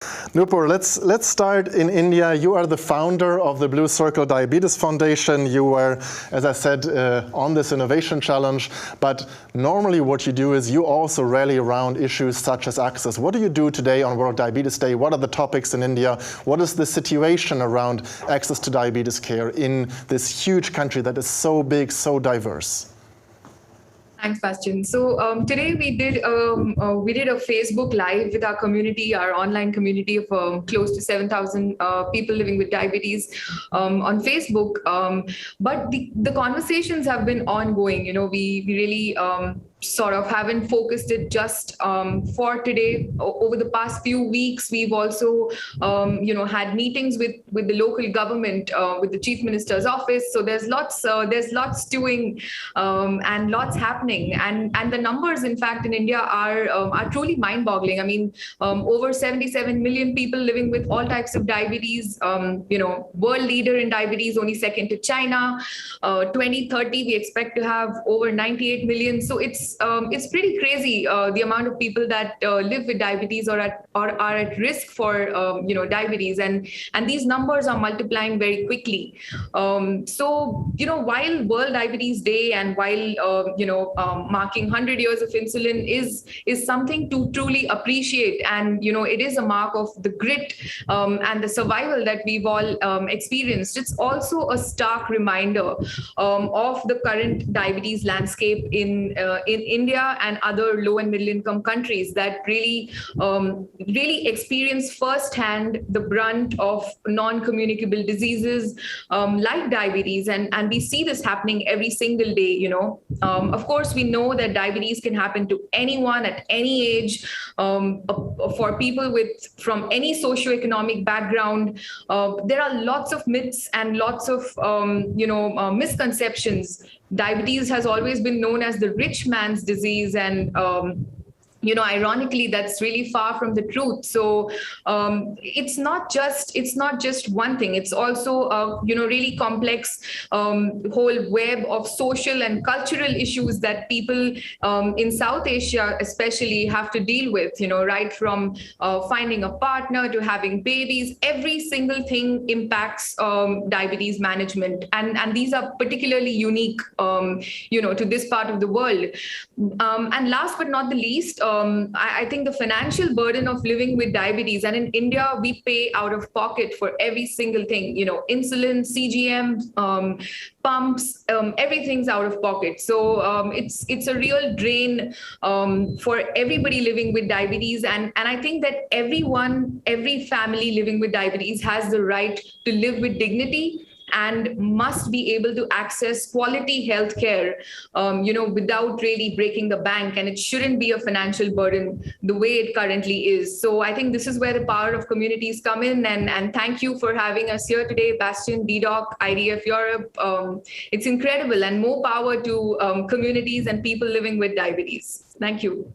Nupur, let's start in India. You are the founder of the Blue Circle Diabetes Foundation. You were, as I said, on this innovation challenge. But normally what you do is you also rally around issues such as access. What do you do today on World Diabetes Day? What are the topics in India? What is the situation around access to diabetes care in this huge country that is so big, so diverse? Thanks, Bastian. So today we did a Facebook Live with our community, our online community of close to 7,000 people living with diabetes on Facebook. But the conversations have been ongoing. You know, we really sort of haven't focused it just for today. Over the past few weeks, we've also had meetings with the local government, with the Chief Minister's office. So there's lots doing and lots happening. And the numbers, in fact, in India are truly mind-boggling. I mean, over 77 million people living with all types of diabetes. World leader in diabetes, only second to China. 2030, we expect to have over 98 million. So it's pretty crazy the amount of people that live with diabetes or are at risk for diabetes, and these numbers are multiplying very quickly. While World Diabetes Day and while marking 100 years of insulin is something to truly appreciate, and it is a mark of the grit and the survival that we've all experienced. It's also a stark reminder of the current diabetes landscape in India and other low and middle income countries that really experience firsthand the brunt of non-communicable diseases like diabetes, and we see this happening every single day. Of course, we know that diabetes can happen to anyone at any age, for people from any socioeconomic background. There are lots of myths and lots of misconceptions. Diabetes has always been known as the rich man's disease, and ironically, that's really far from the truth. So it's not just one thing. It's also a really complex whole web of social and cultural issues that people in South Asia especially have to deal with. Right from finding a partner to having babies, every single thing impacts diabetes management, and these are particularly unique, to this part of the world. And last but not the least, I think the financial burden of living with diabetes, and in India, we pay out of pocket for every single thing, insulin, CGM, pumps, everything's out of pocket. So it's a real drain for everybody living with diabetes. And I think that every family living with diabetes has the right to live with dignity and must be able to access quality healthcare, without really breaking the bank. And it shouldn't be a financial burden the way it currently is. So I think this is where the power of communities come in. And thank you for having us here today, Bastian, dedoc, IDF Europe. It's incredible, and more power to communities and people living with diabetes. Thank you.